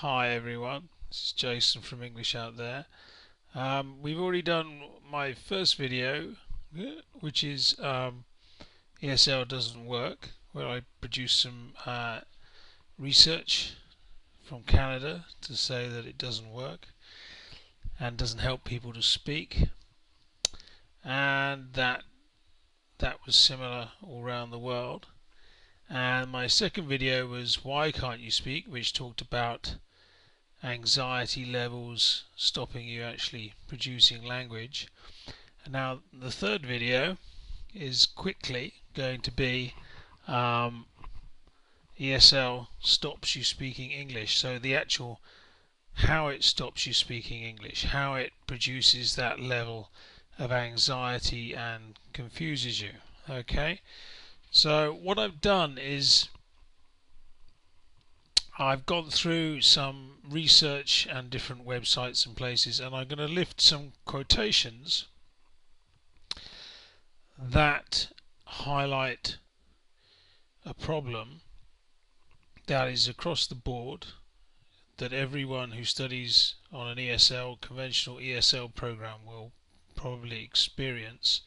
Hi everyone, this is Jason from English Out There. We've already done my first video, which is ESL doesn't work, where I produced some research from Canada to say that it doesn't work and doesn't help people to speak, and that was similar all around the world. And my second video was Why Can't You Speak, which talked about anxiety levels stopping you actually producing language. And now the third video is quickly going to be ESL stops you speaking English. So the actual how it stops you speaking English, how it produces that level of anxiety and confuses you. Okay, so what I've done is I've gone through some research and different websites and places, and I'm going to lift some quotations that highlight a problem that is across the board, that everyone who studies on an ESL, conventional ESL program, will probably experience,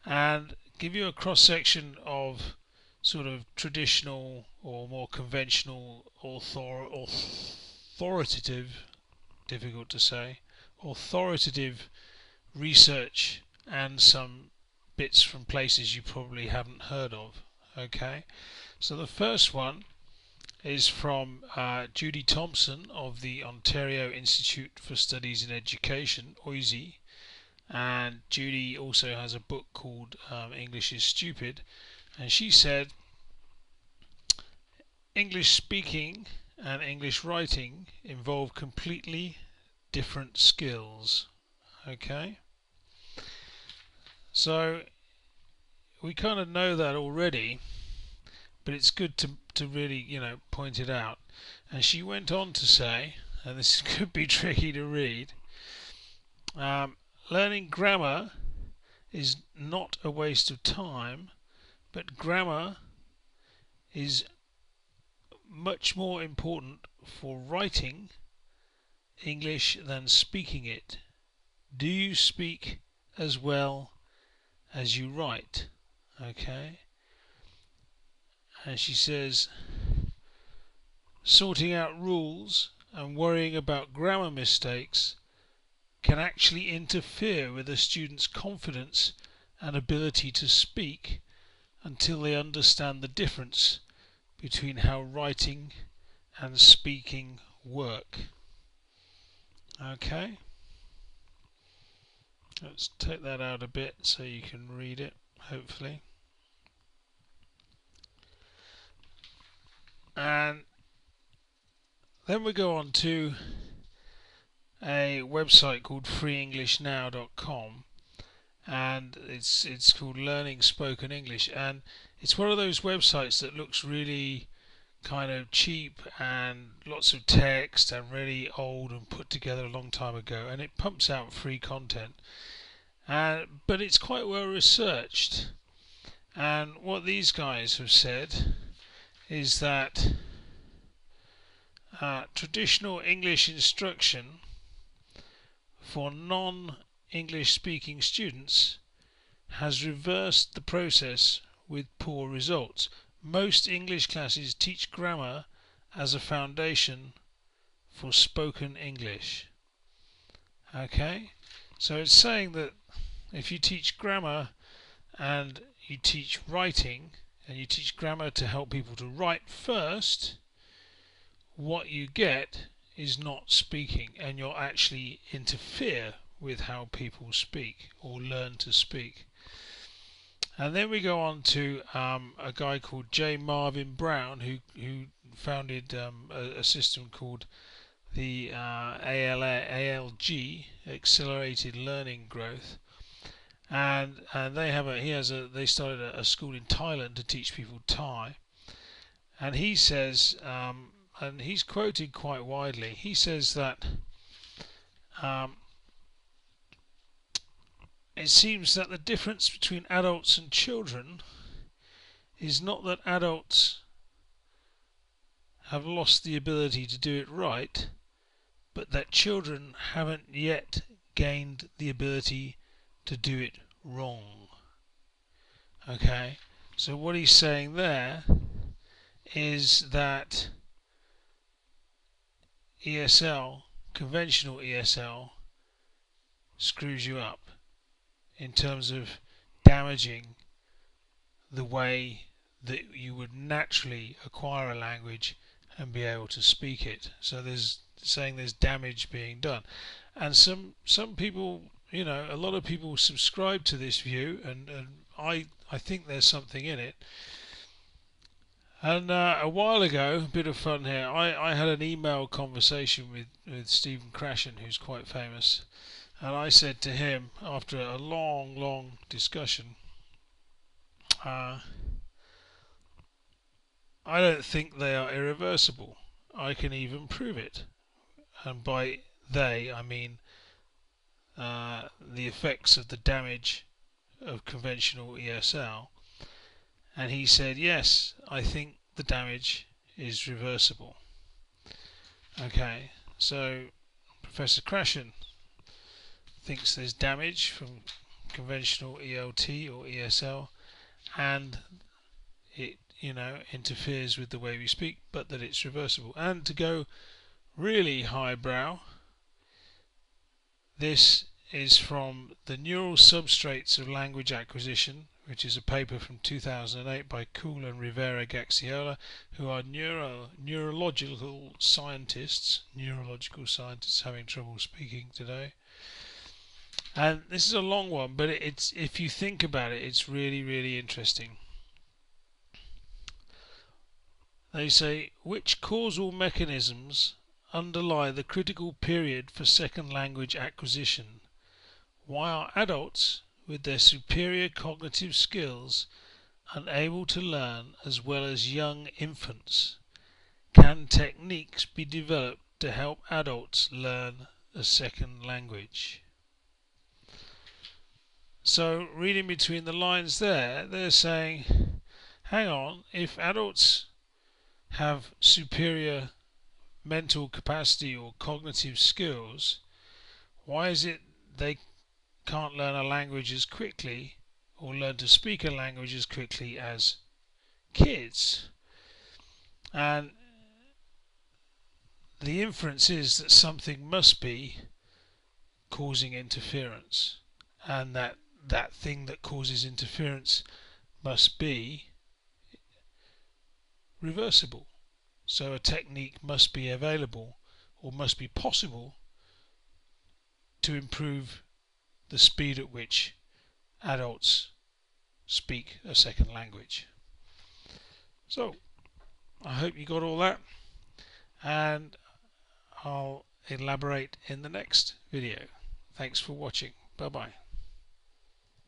and give you a cross-section of sort of traditional or more conventional authoritative, difficult to say, authoritative research and some bits from places you probably haven't heard of. Okay, so the first one is from Judy Thompson of the Ontario Institute for Studies in Education, OISE, and Judy also has a book called English is Stupid, and she said English speaking and English writing involve completely different skills. Okay, so we kind of know that already, but it's good to really point it out. And she went on to say, and this could be tricky to read, learning grammar is not a waste of time, but grammar is much more important for writing English than speaking it. Do you speak as well as you write? Okay. And she says sorting out rules and worrying about grammar mistakes can actually interfere with a student's confidence and ability to speak until they understand the difference between how writing and speaking work. Okay, let's take that out a bit so you can read it, hopefully. And then we go on to a website called freeenglishnow.com, and it's called Learning Spoken English, and it's one of those websites that looks really kind of cheap and lots of text and really old and put together a long time ago, and it pumps out free content, but it's quite well researched. And what these guys have said is that traditional English instruction for non-English speaking students has reversed the process with poor results. Most English classes teach grammar as a foundation for spoken English. Okay, so it's saying that if you teach grammar and you teach writing and you teach grammar to help people to write first, what you get is not speaking, and you'll actually interfere with how people speak or learn to speak. And then we go on to a guy called J. Marvin Brown, who founded a system called the ALG, Accelerated Learning Growth, and they started a school in Thailand to teach people Thai, and he says, and he's quoted quite widely. He says that it seems that the difference between adults and children is not that adults have lost the ability to do it right, but that children haven't yet gained the ability to do it wrong. Okay, so what he's saying there is that ESL, conventional ESL, screws you up in terms of damaging the way that you would naturally acquire a language and be able to speak it. So there's damage being done, and some people, a lot of people subscribe to this view, and I think there's something in it. And a while ago, a bit of fun here, I had an email conversation with Stephen Krashen, who's quite famous, and I said to him, after a long discussion, I don't think they are irreversible. I can even prove it. And by they, I mean the effects of the damage of conventional ESL. And he said, yes, I think the damage is reversible. Okay, so Professor Krashen thinks there's damage from conventional ELT or ESL, and it interferes with the way we speak, but that it's reversible. And to go really highbrow, this is from The Neural Substrates of Language Acquisition, which is a paper from 2008 by Kuhl and Rivera Gaxiola, who are neurological scientists having trouble speaking today. And this is a long one, but it's, if you think about it, it's really interesting. They say, which causal mechanisms underlie the critical period for second language acquisition? Why are adults, with their superior cognitive skills, unable to learn as well as young infants? Can techniques be developed to help adults learn a second language? So, reading between the lines there, they're saying, hang on, if adults have superior mental capacity or cognitive skills, why is it they can't learn a language as quickly or learn to speak a language as quickly as kids? And the inference is that something must be causing interference, and that thing that causes interference must be reversible. So a technique must be available, or must be possible, to improve the speed at which adults speak a second language. So I hope you got all that, and I'll elaborate in the next video. Thanks for watching. Bye bye.